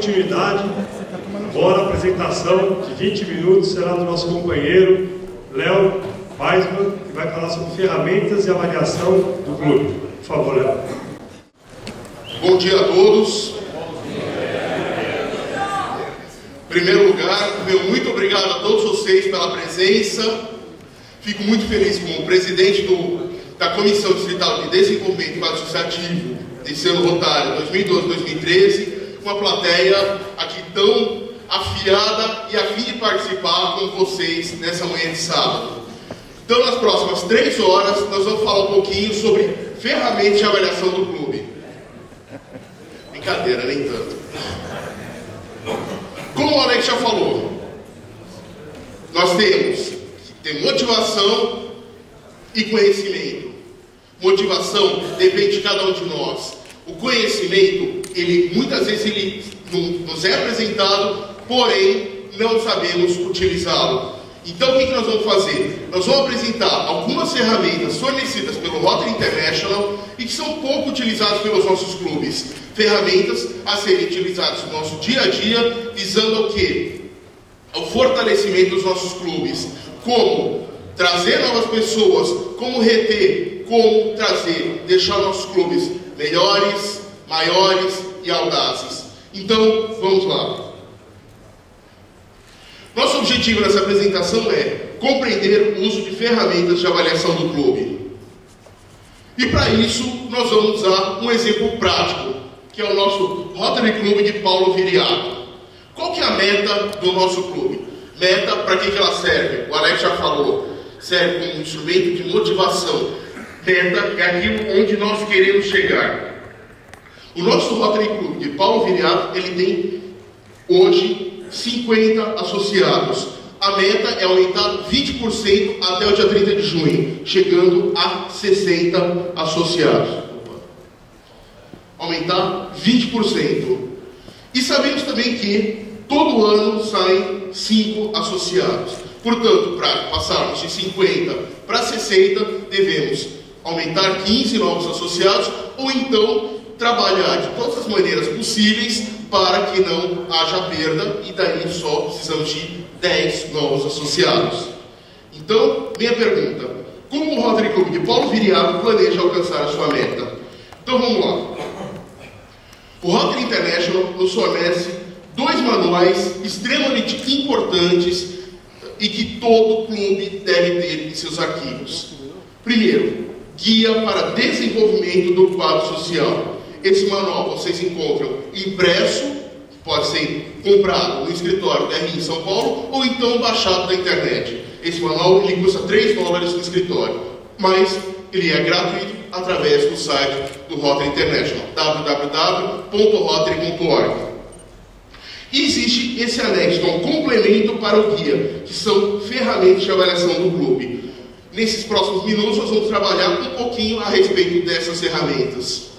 continuidade. Agora a apresentação de 20 minutos será do nosso companheiro Léo Weisman, que vai falar sobre ferramentas e avaliação do clube. Por favor, Léo. Bom dia a todos. Em primeiro lugar, meu muito obrigado a todos vocês pela presença. Fico muito feliz como presidente da Comissão Distrital de Desenvolvimento Associativo desse ano rotário 2012-2013, uma plateia aqui tão afiada e a fim de participar com vocês nessa manhã de sábado. Então, nas próximas 3 horas, nós vamos falar um pouquinho sobre ferramentas de avaliação do clube. Brincadeira, nem tanto. Como o Alex já falou, nós temos que ter motivação e conhecimento. Motivação depende de cada um de nós. O conhecimento, muitas vezes nos é apresentado, porém não sabemos utilizá-lo. Então o que nós vamos fazer? Nós vamos apresentar algumas ferramentas fornecidas pelo Rotary International e que são pouco utilizadas pelos nossos clubes. Ferramentas a serem utilizadas no nosso dia a dia, visando ao quê? Ao fortalecimento dos nossos clubes. Como trazer novas pessoas, como reter, como trazer, deixar nossos clubes melhores, maiores e audazes. Então, vamos lá. Nosso objetivo nessa apresentação é compreender o uso de ferramentas de avaliação do clube. E para isso, nós vamos usar um exemplo prático, que é o nosso Rotary Clube de Paulo Viriato. Qual que é a meta do nosso clube? Meta, para que ela serve? O Alex já falou, serve como instrumento de motivação. Meta é aquilo onde nós queremos chegar. O nosso Rotary Clube de Paulo Viriato, ele tem hoje 50 associados. A meta é aumentar 20% até o dia 30 de junho, chegando a 60 associados. Aumentar 20%. E sabemos também que todo ano saem 5 associados. Portanto, para passarmos de 50 para 60, devemos aumentar 15 novos associados, ou então trabalhar de todas as maneiras possíveis para que não haja perda, e daí só precisamos de 10 novos associados. Então, minha pergunta: como o Rotary Clube de Paulo Viriato planeja alcançar a sua meta? Então vamos lá. O Rotary International nos fornece 2 manuais extremamente importantes e que todo clube deve ter em seus arquivos. Primeiro, Guia para Desenvolvimento do Quadro Social. Esse manual vocês encontram impresso, pode ser comprado no escritório da RI em São Paulo, ou então baixado da internet. Esse manual ele custa $3 no escritório, mas ele é gratuito através do site do Rotary International, www.rotary.org. E existe esse anexo, que é um complemento para o guia, que são ferramentas de avaliação do clube. Nesses próximos minutos nós vamos trabalhar um pouquinho a respeito dessas ferramentas.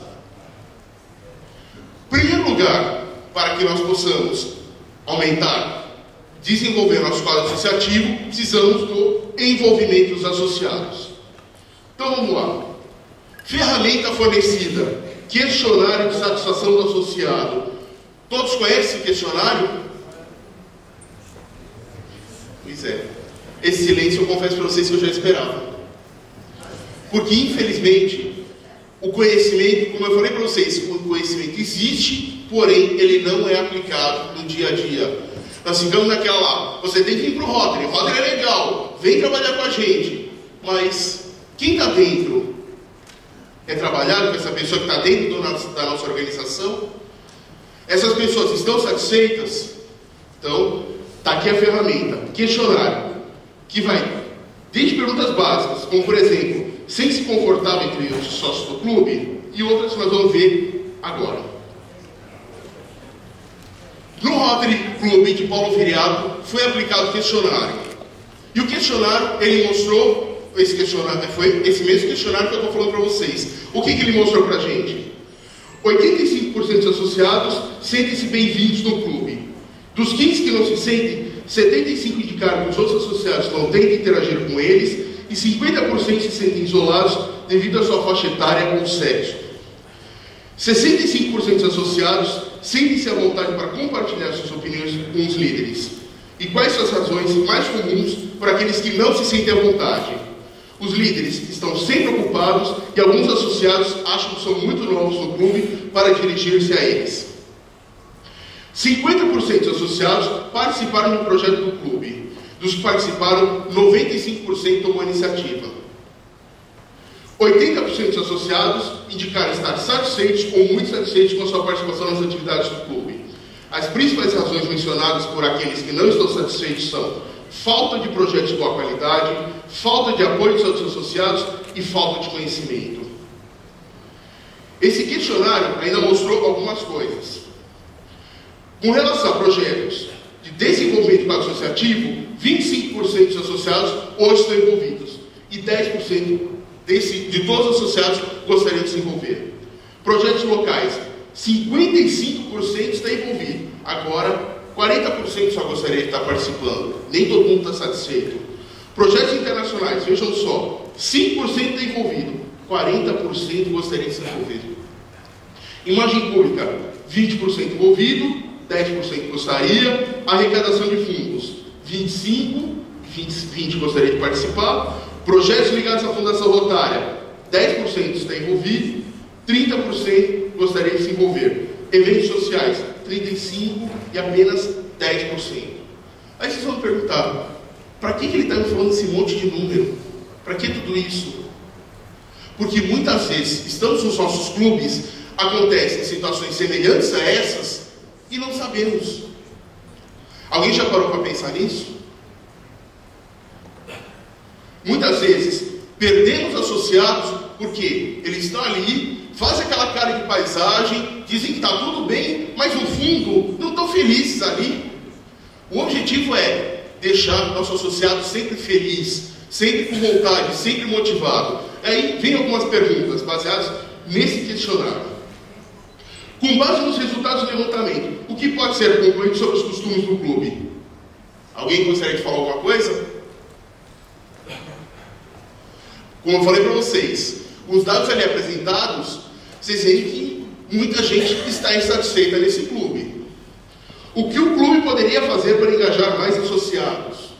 Em primeiro lugar, para que nós possamos aumentar, desenvolver nosso quadro associativo, precisamos do envolvimento dos associados. Então vamos lá. Ferramenta fornecida: questionário de satisfação do associado. Todos conhecem esse questionário? Pois é. Esse silêncio eu confesso para vocês que eu já esperava. Porque infelizmente o conhecimento, como eu falei para vocês, o conhecimento existe, porém ele não é aplicado no dia a dia. Nós ficamos naquela lá: você tem que ir para o Rotary é legal, vem trabalhar com a gente. Mas quem está dentro é trabalhado com essa pessoa que está dentro da nossa organização? Essas pessoas estão satisfeitas? Então, está aqui a ferramenta, questionário, que vai desde perguntas básicas, como por exemplo, sente-se confortável entre os sócios do clube, e outras que nós vamos ver agora. No Rotary Clube de Paulo Viriato foi aplicado o questionário. E o questionário, ele mostrou, esse questionário, foi esse mesmo questionário que eu estou falando para vocês. O que ele mostrou para a gente? 85% dos associados sentem-se bem-vindos no clube. Dos 15 que não se sentem, 75 indicaram que os outros associados não tentam interagir com eles, e 50% se sentem isolados devido à sua faixa etária ou sexo. 65% dos associados sentem-se à vontade para compartilhar suas opiniões com os líderes? E quais são as razões mais comuns para aqueles que não se sentem à vontade? Os líderes estão sempre ocupados e alguns associados acham que são muito novos no clube para dirigir-se a eles. 50% dos associados participaram do projeto do clube. Dos que participaram, 95% tomou iniciativa. 80% dos associados indicaram estar satisfeitos ou muito satisfeitos com a sua participação nas atividades do clube. As principais razões mencionadas por aqueles que não estão satisfeitos são falta de projetos de boa qualidade, falta de apoio dos outros associados e falta de conhecimento. Esse questionário ainda mostrou algumas coisas. Com relação a projetos de desenvolvimento do quadro associativo, 25% dos associados hoje estão envolvidos e 10% de todos os associados gostariam de se envolver. Projetos locais, 55% está envolvido. Agora, 40% só gostaria de estar participando. Nem todo mundo está satisfeito. Projetos internacionais, vejam só, 5% está envolvido, 40% gostaria de se envolver. Imagem pública, 20% envolvido, 10% gostaria. Arrecadação de fundos, 25% e 20% gostaria de participar. Projetos ligados à Fundação Rotária, 10% está envolvido, 30% gostaria de se envolver. Eventos sociais, 35% e apenas 10%. Aí vocês vão perguntar, para que ele está me falando esse monte de número? Para que tudo isso? Porque muitas vezes, estamos nos nossos clubes, acontecem situações semelhantes a essas e não sabemos. Alguém já parou para pensar nisso? Muitas vezes, perdemos associados porque eles estão ali, fazem aquela cara de paisagem, dizem que está tudo bem, mas no fundo não estão felizes ali. O objetivo é deixar o nosso associado sempre feliz, sempre com vontade, sempre motivado. Aí vem algumas perguntas baseadas nesse questionário. Com base nos resultados do levantamento, o que pode ser concluído sobre os costumes do clube? Alguém gostaria de falar alguma coisa? Como eu falei para vocês, os dados ali apresentados, vocês veem que muita gente está insatisfeita nesse clube. O que o clube poderia fazer para engajar mais associados?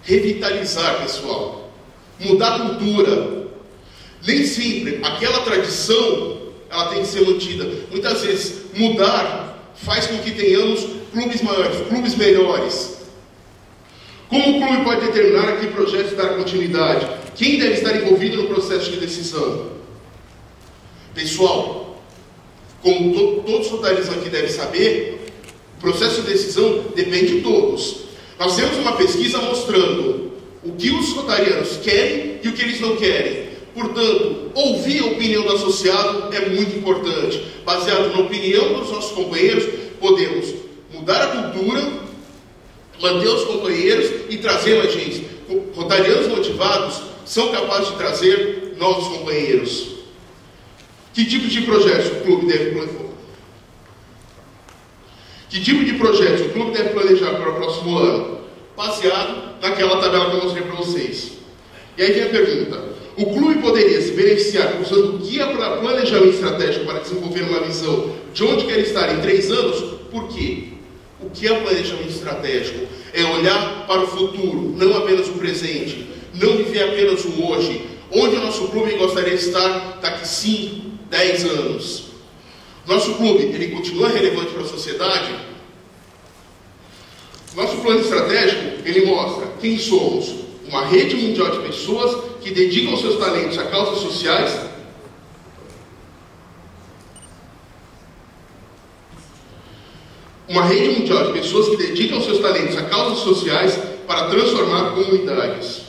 Revitalizar, pessoal. Mudar a cultura. Nem sempre aquela tradição ela tem que ser mantida. Muitas vezes mudar faz com que tenhamos clubes maiores, clubes melhores. Como o clube pode determinar a que projetos dar continuidade? Quem deve estar envolvido no processo de decisão? Pessoal, como todos os rotarianos aqui devem saber, o processo de decisão depende de todos. Nós temos uma pesquisa mostrando o que os rotarianos querem e o que eles não querem. Portanto, ouvir a opinião do associado é muito importante. Baseado na opinião dos nossos companheiros, podemos mudar a cultura, manter os companheiros e trazer mais gente. Rotarianos motivados são capazes de trazer novos companheiros. Que tipo de projetos o clube deve planejar? Que tipo de projetos o clube deve planejar para o próximo ano? Baseado naquela tabela que eu mostrei para vocês. E aí vem a pergunta: o clube poderia se beneficiar usando o guia para planejamento estratégico para desenvolver uma visão de onde quer estar em 3 anos? Por quê? O que é planejamento estratégico? É olhar para o futuro, não apenas o presente, não viver apenas o hoje. Onde o nosso clube gostaria de estar daqui 5, 10 anos? Nosso clube, ele continua relevante para a sociedade? Nosso plano estratégico, ele mostra quem somos. Uma rede mundial de pessoas que dedicam seus talentos a causas sociais. Uma rede mundial de pessoas que dedicam seus talentos a causas sociais para transformar comunidades.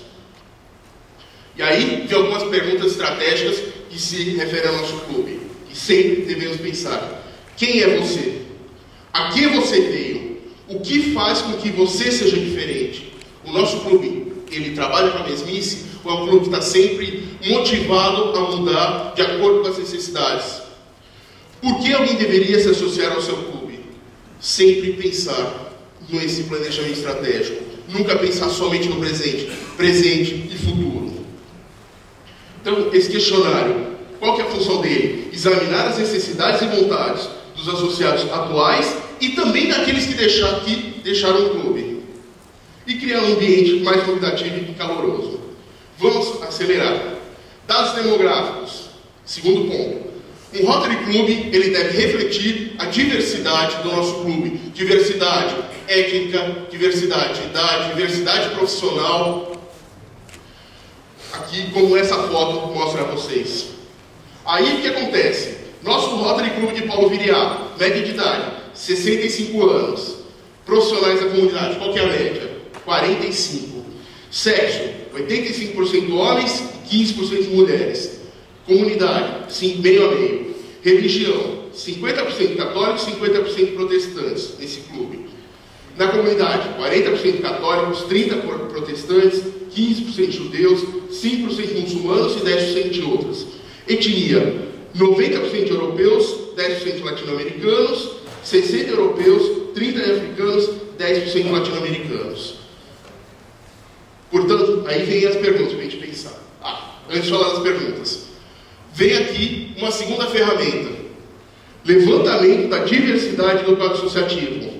E aí, tem algumas perguntas estratégicas que se referem ao nosso clube, que sempre devemos pensar. Quem é você? A que você veio? O que faz com que você seja diferente? O nosso clube, ele trabalha com a mesmice, ou é um clube que está sempre motivado a mudar de acordo com as necessidades? Por que alguém deveria se associar ao seu clube? Sempre pensar nesse planejamento estratégico. Nunca pensar somente no presente e futuro. Então, esse questionário, qual que é a função dele? Examinar as necessidades e vontades dos associados atuais e também daqueles que deixaram o clube. E criar um ambiente mais convidativo e caloroso. Vamos acelerar. Dados demográficos. Segundo ponto. Um Rotary Club, ele deve refletir a diversidade do nosso clube. Diversidade étnica, diversidade de idade, diversidade profissional. Aqui, como essa foto mostra a vocês. Aí, o que acontece? Nosso Rotary Club de Paulo Viriato, média de idade, 65 anos. Profissionais da comunidade, qual que é a média? 45. Sexo, 85% homens e 15% mulheres. Comunidade, sim, meio a meio. Religião, 50% católicos e 50% protestantes nesse clube. Na comunidade, 40% católicos, 30% protestantes, 15% judeus, 5% muçulmanos e 10% de outras. Etnia, 90% europeus, 10% latino-americanos, 60% europeus, 30% africanos, 10% latino-americanos. Portanto, aí vem as perguntas para a gente pensar. Antes de falar das perguntas. Vem aqui uma segunda ferramenta. Levantamento da diversidade do quadro associativo,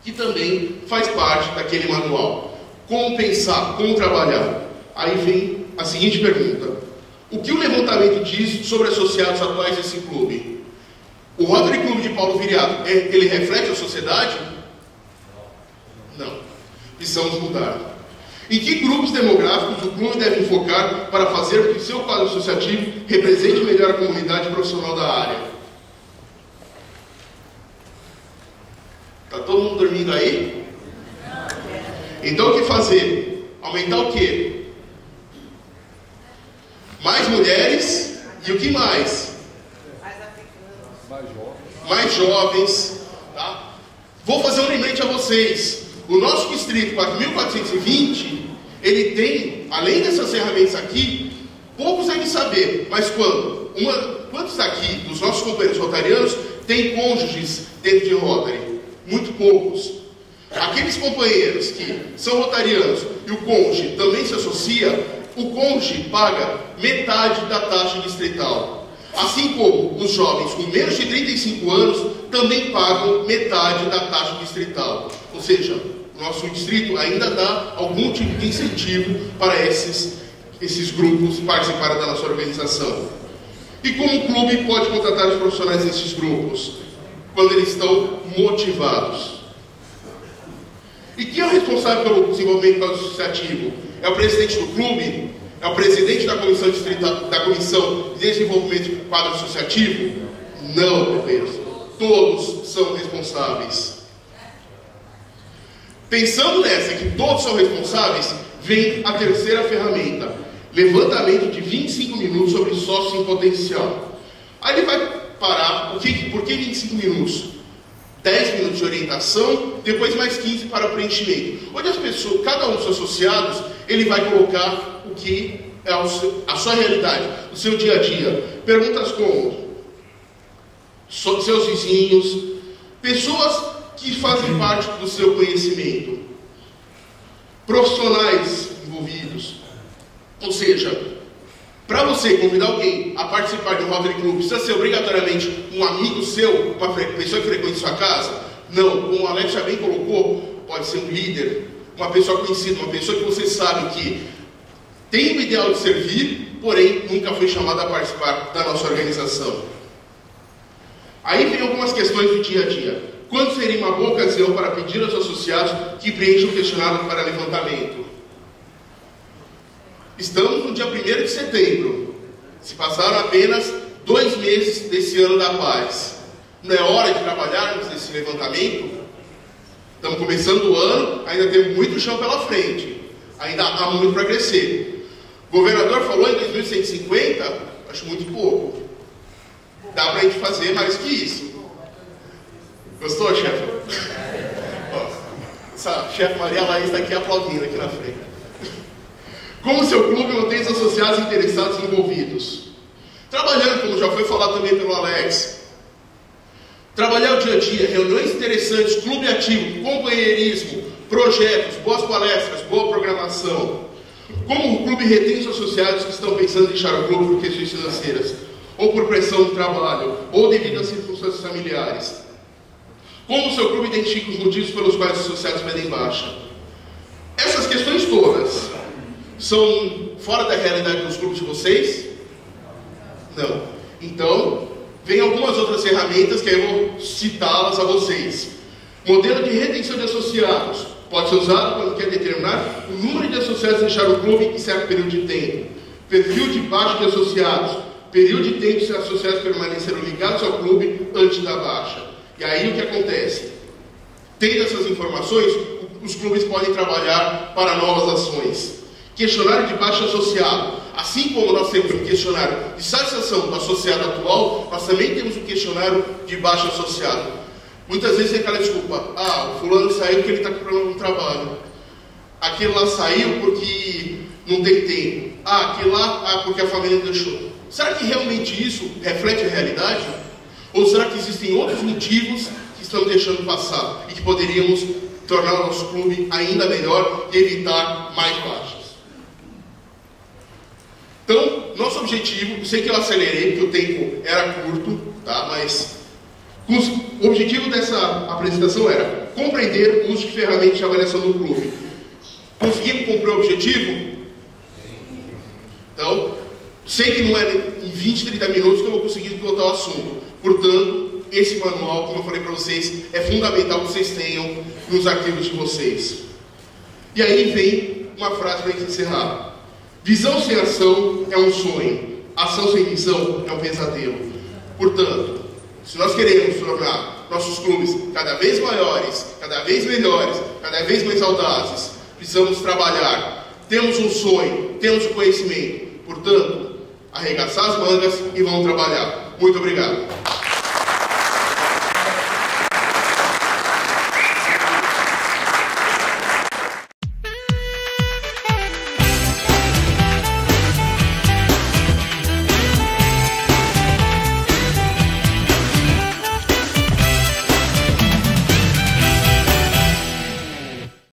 que também faz parte daquele manual. Como pensar, como trabalhar. Aí vem a seguinte pergunta. O que o levantamento diz sobre associados atuais desse clube? O Rotary Club de Paulo Viriato, ele reflete a sociedade? Não. Precisamos mudar. Em que grupos demográficos o clube deve focar para fazer com que seu quadro associativo represente melhor a comunidade profissional da área? Está todo mundo dormindo aí? Então o que fazer? Aumentar o quê? Mais mulheres e o que mais? Mais jovens. Tá? Vou fazer um lembrete a vocês. O nosso distrito 4.420, ele tem, além dessas ferramentas aqui, poucos devem saber, mas quantos aqui, dos nossos companheiros rotarianos, têm cônjuges dentro de Rotary? Muito poucos. Aqueles companheiros que são rotarianos e o cônjuge também se associa, o cônjuge paga metade da taxa distrital. Assim como os jovens com menos de 35 anos também pagam metade da taxa distrital. Ou seja, o nosso distrito ainda dá algum tipo de incentivo para esses grupos participarem da nossa organização. E como o clube pode contratar os profissionais desses grupos? Quando eles estão motivados. E quem é o responsável pelo desenvolvimento do quadro associativo? É o presidente do clube? É o presidente da comissão distrital, da comissão de desenvolvimento do quadro associativo? Não, companheiros. Todos são responsáveis. Pensando nessa, que todos são responsáveis, vem a terceira ferramenta. Levantamento de 25 minutos sobre sócios em potencial. Aí ele vai parar, por que 25 minutos? 10 minutos de orientação, depois mais 15 para preenchimento. Onde as pessoas, cada um dos associados, ele vai colocar o que é a sua realidade, o seu dia a dia. Perguntas como seus vizinhos, pessoas que fazem parte do seu conhecimento, profissionais envolvidos. Ou seja, para você convidar alguém a participar de um Rotary Club, precisa ser obrigatoriamente um amigo seu, uma pessoa que frequente sua casa? Não, como o Alex já bem colocou, pode ser um líder, uma pessoa conhecida, uma pessoa que você sabe que tem o ideal de servir, porém nunca foi chamada a participar da nossa organização. Aí vem algumas questões do dia a dia. Quando seria uma boa ocasião para pedir aos associados que preencham o questionário para levantamento? Estamos no dia 1º de setembro. Se passaram apenas 2 meses desse ano da paz. Não é hora de trabalharmos nesse levantamento? Estamos começando o ano, ainda temos muito chão pela frente. Ainda há muito para crescer. O governador falou em 2150, acho muito pouco. Dá para a gente fazer mais que isso. Gostou, chefe? Essa chefe Maria Laís está aqui aplaudindo aqui na frente. Como seu clube mantém os associados interessados e envolvidos? Trabalhando, como já foi falado também pelo Alex. Trabalhar o dia a dia, reuniões interessantes, clube ativo, companheirismo, projetos, boas palestras, boa programação. Como o clube retém os associados que estão pensando em deixar o clube por questões financeiras, ou por pressão do trabalho, ou devido a circunstâncias familiares? Como o seu clube identifica os motivos pelos quais os associados pedem baixa? Essas questões todas são fora da realidade dos clubes de vocês? Não. Então, vem algumas outras ferramentas que eu vou citá-las a vocês. Modelo de retenção de associados. Pode ser usado quando quer determinar o número de associados a deixar o clube em certo período de tempo. Perfil de baixa de associados. Período de tempo se os associados permaneceram ligados ao clube antes da baixa. E aí o que acontece? Tendo essas informações, os clubes podem trabalhar para novas ações. Questionário de baixa associado. Assim como nós temos um questionário de satisfação do associado atual, nós também temos um questionário de baixa associado. Muitas vezes tem aquela desculpa: o fulano saiu porque ele está com problema no trabalho. Aquele lá saiu porque não tem tempo. Aquele lá, porque a família deixou. Será que realmente isso reflete a realidade? Ou será que existem outros motivos que estão deixando passar e que poderíamos tornar o nosso clube ainda melhor e evitar mais baixas? Então, nosso objetivo, eu sei que eu acelerei porque o tempo era curto, tá? Mas o objetivo dessa apresentação era compreender o uso de ferramentas de avaliação do clube. Conseguimos cumprir o objetivo? Então, sei que não é em 20, 30 minutos que eu vou conseguir esgotar o assunto. Portanto, esse manual, como eu falei para vocês, é fundamental que vocês tenham nos arquivos de vocês. E aí vem uma frase para a gente encerrar. Visão sem ação é um sonho. Ação sem visão é um pesadelo. Portanto, se nós queremos tornar nossos clubes cada vez maiores, cada vez melhores, cada vez mais audazes, precisamos trabalhar. Temos um sonho, temos o conhecimento. Portanto, arregaçar as mangas e vamos trabalhar. Muito obrigado.